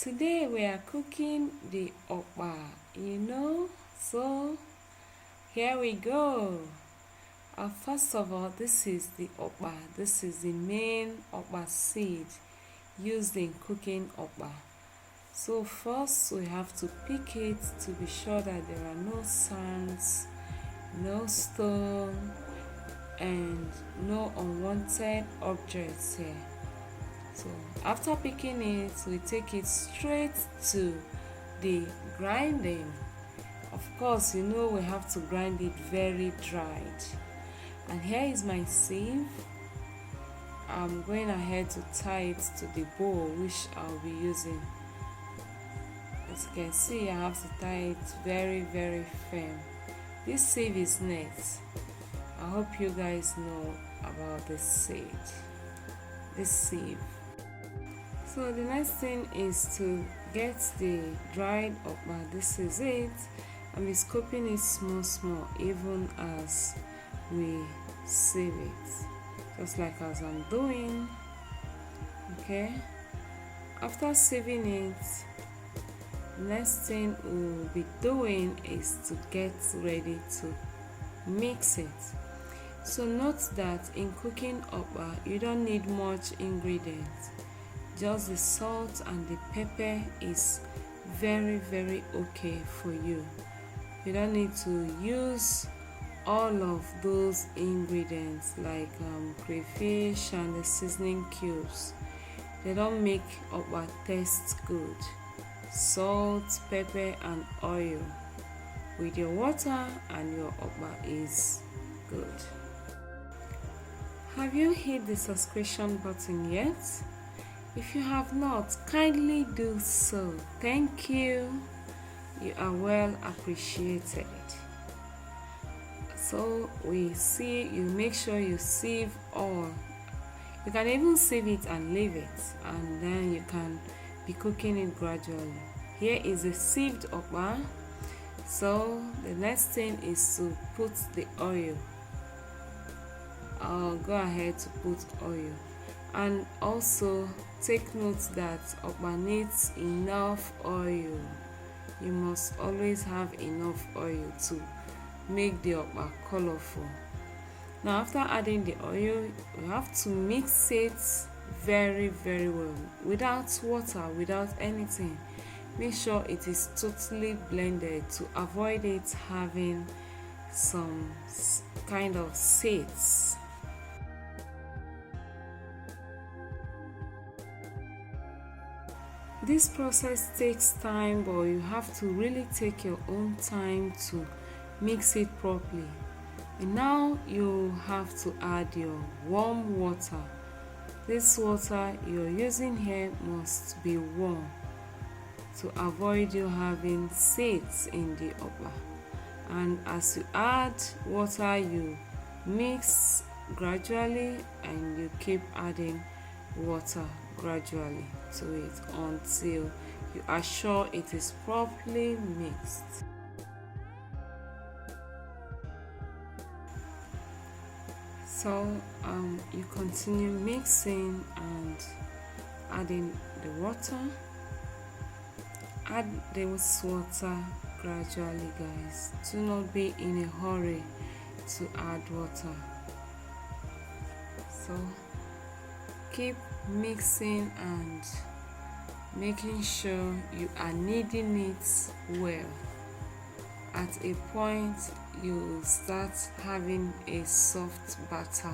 Today we are cooking the okpa, so here we go. First of all, this is the okpa. This is the main okpa seed used in cooking okpa. So first we have to pick it to be sure that there are no sands, no stone, and no unwanted objects here. So after picking it, we take it straight to the grinding. Of course, we have to grind it very dried. And here is my sieve. I'm going ahead to tie it to the bowl which I'll be using. As you can see, I have to tie it very, very firm. This sieve is neat. I hope you guys know about this sieve. So the next thing is to get the dried okpa. This is it. I'm scoping it small, even as we sieve it, just like as I'm doing. Okay. After sieving it, next thing we'll be doing is to get ready to mix it. So note that in cooking okpa, you don't need much ingredients. Just the salt and the pepper is very, very okay for you. You don't need to use all of those ingredients like crayfish and the seasoning cubes. They don't make okpa taste good. Salt, pepper and oil with your water and your okpa is good. Have you hit the subscription button yet? If you have not, kindly do so. Thank you. You are well appreciated. So you make sure you sieve all. You can even sieve it and leave it, and then you can be cooking it gradually. Here is a sieved okpa. So the next thing is to put the oil. I'll go ahead to put oil. And also take note that okpa needs enough oil. You must always have enough oil to make the okpa colorful. Now after adding the oil, you have to mix it very, very well, without water, without anything. Make sure it is totally blended to avoid it having some kind of seeds. This process takes time, but you have to really take your own time to mix it properly. And now you have to add your warm water. This water you're using here must be warm to avoid you having seeds in the okpa. And as you add water, you mix gradually and you keep adding water gradually to it until you are sure it is properly mixed. So you continue mixing and adding the water. Add this water gradually, guys. Do not be in a hurry to add water. So keep mixing and making sure you are kneading it well. At a point you start having a soft batter,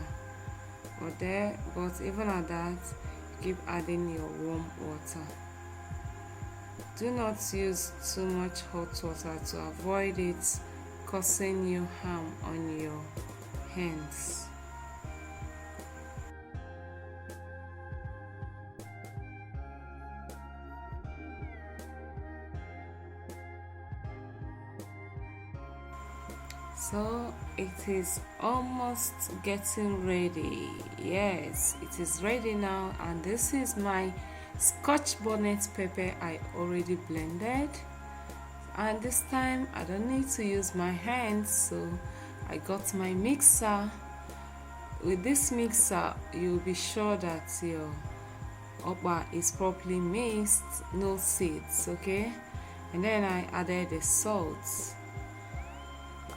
but even at that, keep adding your warm water. Do not use too much hot water to avoid it causing you harm on your hands. So it is almost getting ready. Yes, it is ready now, and this is my Scotch bonnet pepper I already blended. And this time I don't need to use my hands, so I got my mixer. With this mixer, you'll be sure that your okpa is properly mixed, no seeds, okay? And then I added the salt.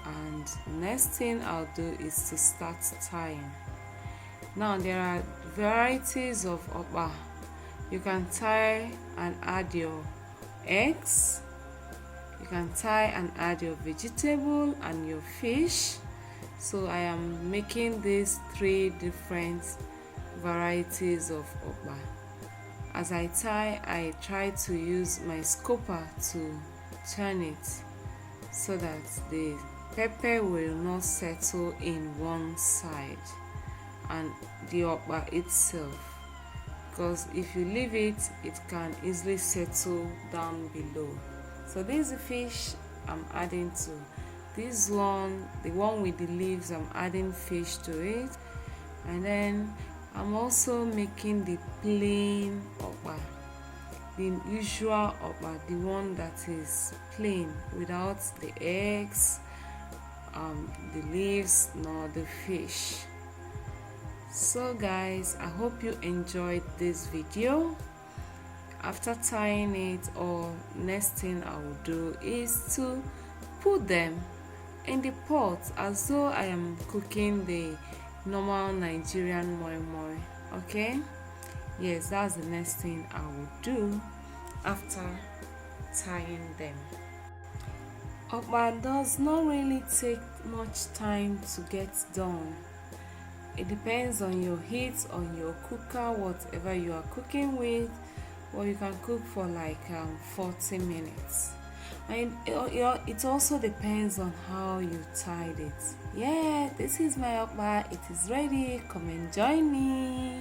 And next thing I'll do is to start tying. Now there are varieties of okpa. You can tie and add your eggs. You can tie and add your vegetable and your fish. So I am making these 3 different varieties of okpa. As I tie, I try to use my scoper to turn it so that the pepper will not settle in one side and the okpa itself, because if you leave it, it can easily settle down below. So this is the fish I'm adding to this one, the one with the leaves. I'm adding fish to it, and then I'm also making the plain okpa, the usual okpa, the one that is plain without the eggs, the leaves, nor the fish. So guys, I hope you enjoyed this video. After tying it, or next thing I will do is to put them in the pot as though I am cooking the normal Nigerian moi moi. Okay, yes, that's the next thing I will do after tying them. Okpa does not really take much time to get done. It depends on your heat, on your cooker, whatever you are cooking with, or you can cook for like 40 minutes. And it also depends on how you tied it. Yeah, this is my okpa. It is ready. Come and join me.